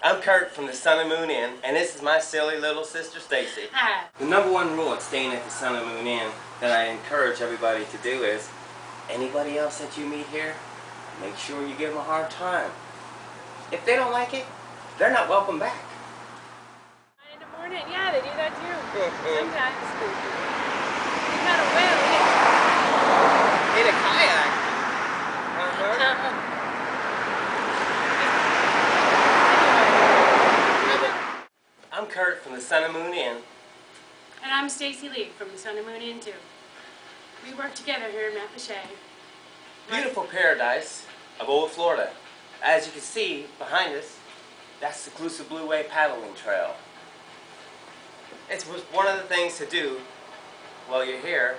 I'm Kurt from the Sun and Moon Inn, and this is my silly little sister Stacy. Hi. The number one rule at staying at the Sun and Moon Inn that I encourage everybody to do is, anybody else that you meet here, make sure you give them a hard time. If they don't like it, they're not welcome back. In the morning, yeah, they do that too. Sometimes. We got a whale In a kayak. I'm Kurt from the Sun and Moon Inn. And I'm Stacy Lee from the Sun and Moon Inn too. We work together here in Mount Lachey. Beautiful paradise of old Florida. As you can see behind us, that's the Exclusive Blue Wave paddling trail. It's one of the things to do while you're here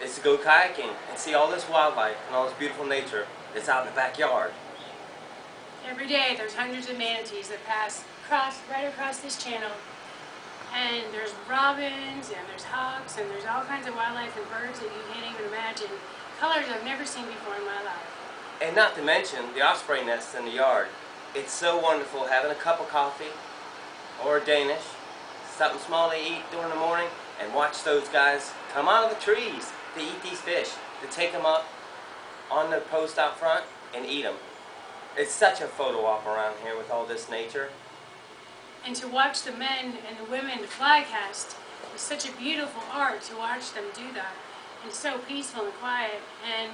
is to go kayaking and see all this wildlife and all this beautiful nature that's out in the backyard. Every day there's hundreds of manatees that pass right across this channel. And there's robins, and there's hawks, and there's all kinds of wildlife and birds that you can't even imagine. Colors I've never seen before in my life. And not to mention the osprey nests in the yard. It's so wonderful having a cup of coffee or a Danish, something small to eat during the morning, and watch those guys come out of the trees to eat these fish, to take them up on the post out front and eat them. It's such a photo op around here with all this nature. And to watch the men and the women fly cast is such a beautiful art to watch them do that. It's so peaceful and quiet. And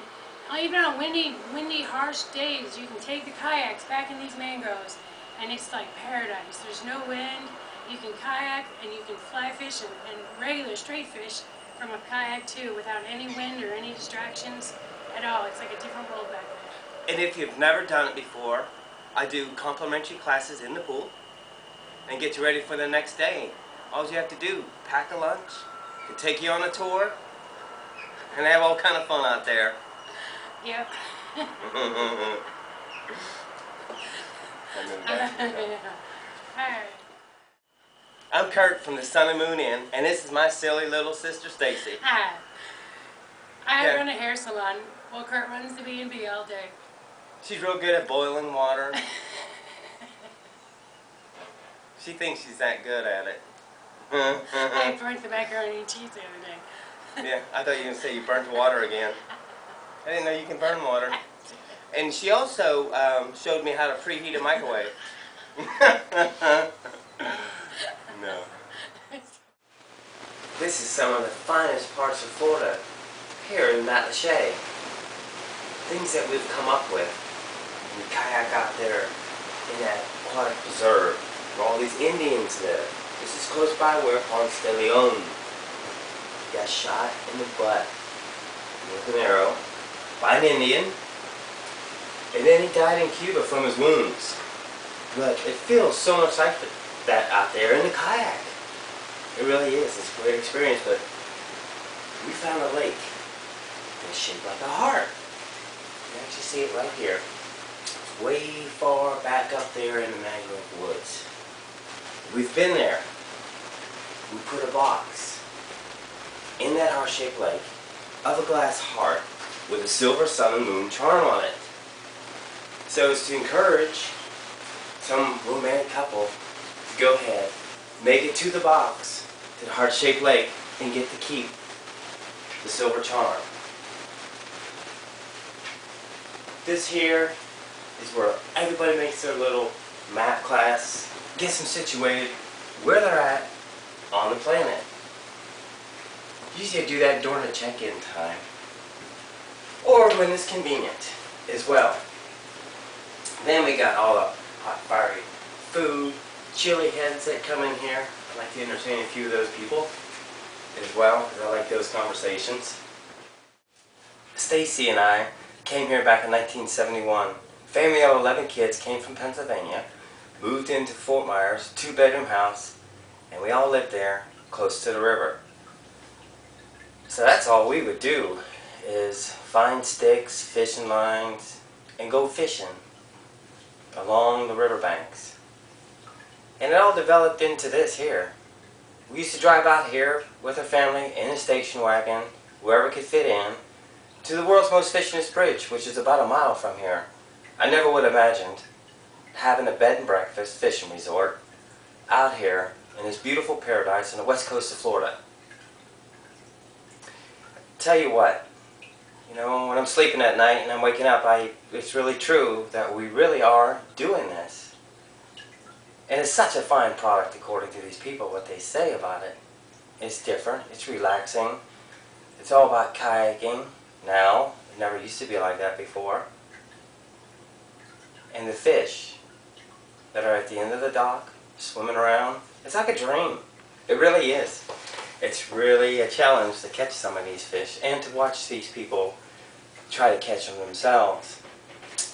even on windy, harsh days, you can take the kayaks back in these mangroves, and it's like paradise. There's no wind. You can kayak and you can fly fish and regular straight fish from a kayak too, without any wind or any distractions at all. It's like a different world back there. And if you've never done it before, I do complimentary classes in the pool and get you ready for the next day. All you have to do, pack a lunch, and take you on a tour, and have all kind of fun out there. Yep. I'm Kurt from the Sun and Moon Inn, and this is my silly little sister Stacy. Hi. I run a hair salon while Kurt runs the B&B all day. She's real good at boiling water. She thinks she's that good at it. I burnt the macaroni and cheese the other day. Yeah, I thought you were going to say you burnt water again. I didn't know you can burn water. And she also showed me how to preheat a microwave. No. This is some of the finest parts of Florida here in Mount Lachey. Things that we've come up with. We kayak out there in that aquatic preserve where all these Indians live. This is close by where Ponce de Leon got shot in the butt with an arrow by an Indian, and then he died in Cuba from his wounds. But it feels so much like that out there in the kayak. It really is. It's a great experience. But we found a lake that's shaped like a heart. You can actually see it right here. It's way far back up there in the mangrove woods. We've been there. We put a box in that heart-shaped lake of a glass heart with a silver sun and moon charm on it. So as to encourage some romantic couple to go ahead, make it to the box, to the heart-shaped lake, and get to keep the silver charm. This here is where everybody makes their little map class, gets them situated where they're at on the planet. Usually I do that during the check-in time, or when it's convenient as well. Then we got all the hot, fiery food, chili heads that come in here. I like to entertain a few of those people as well, because I like those conversations. Stacy and I came here back in 1971. Family of 11 kids came from Pennsylvania, moved into Fort Myers, 2-bedroom house, and we all lived there close to the river. So that's all we would do, is find sticks, fishing lines, and go fishing along the riverbanks. And it all developed into this here. We used to drive out here with our family in a station wagon, wherever it could fit in, to the world's most fishingest bridge, which is about a mile from here. I never would have imagined having a bed and breakfast fishing resort out here in this beautiful paradise on the west coast of Florida. Tell you what, you know, when I'm sleeping at night and I'm waking up, it's really true that we really are doing this. And it's such a fine product according to these people, what they say about it. It's different, it's relaxing, it's all about kayaking now. It never used to be like that before. And the fish that are at the end of the dock, swimming around, it's like a dream. It really is. It's really a challenge to catch some of these fish and to watch these people try to catch them themselves.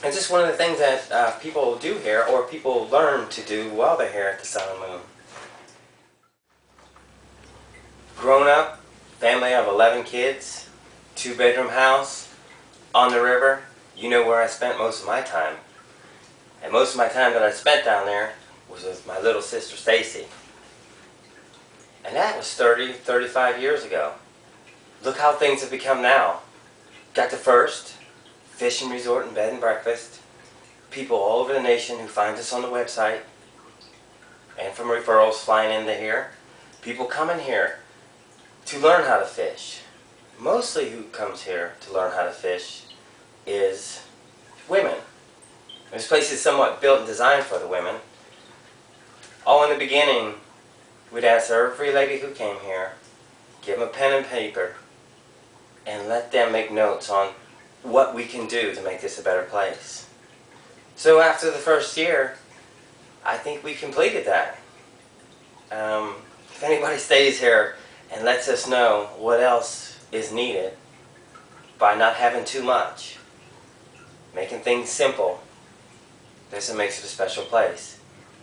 It's just one of the things that people do here, or people learn to do while they're here at the Sun and Moon. Grown up, family of 11 kids, 2-bedroom house, on the river. You know where I spent most of my time. And most of my time that I spent down there was with my little sister Stacy. And that was 35 years ago. Look how things have become now. Got the first fishing resort and bed and breakfast. People all over the nation who find us on the website and from referrals flying into here. People coming here to learn how to fish. Mostly who comes here to learn how to fish is women. This place is somewhat built and designed for the women. All in the beginning, we'd ask every lady who came here, give them a pen and paper, and let them make notes on what we can do to make this a better place. So after the first year, I think we completed that. If anybody stays here and lets us know what else is needed by not having too much, making things simple, this makes it a special place.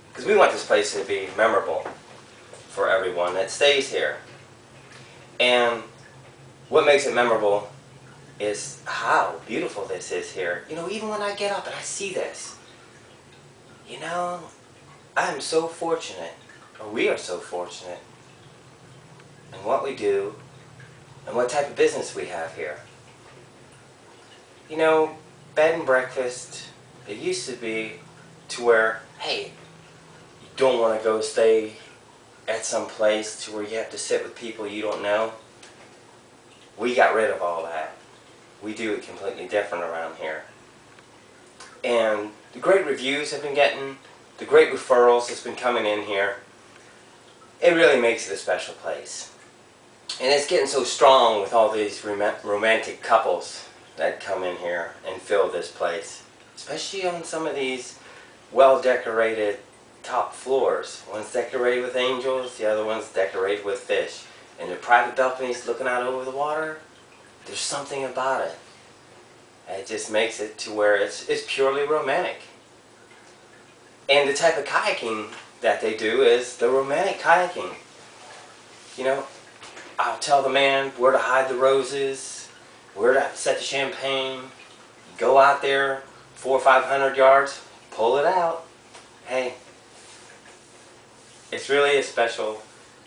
Because we want this place to be memorable for everyone that stays here. And what makes it memorable is how beautiful this is here. You know, even when I get up and I see this, you know, I'm so fortunate, or we are so fortunate, in what we do and what type of business we have here. You know, bed and breakfast, it used to be to where, hey, you don't want to go stay at some place to where you have to sit with people you don't know. We got rid of all that. We do it completely different around here. And the great reviews I've been getting, the great referrals that's been coming in here, it really makes it a special place. And it's getting so strong with all these romantic couples that come in here and fill this place. Especially on some of these well-decorated top floors. One's decorated with angels, the other one's decorated with fish. And the private balconies looking out over the water, there's something about it. And it just makes it to where it's purely romantic. And the type of kayaking that they do is the romantic kayaking. You know, I'll tell the man where to hide the roses, where to set the champagne, go out there 400 or 500 yards, pull it out. Hey, it's really a special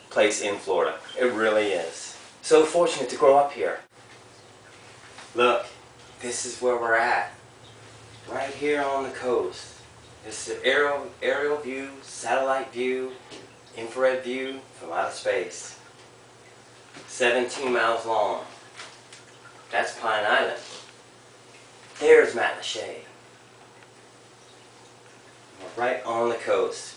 place in Florida. It really is. So fortunate to grow up here. Look, this is where we're at. Right here on the coast. This is an aerial view, satellite view, infrared view from outer space. 17 miles long. That's Pine Island. There's Matlacha. We're right on the coast.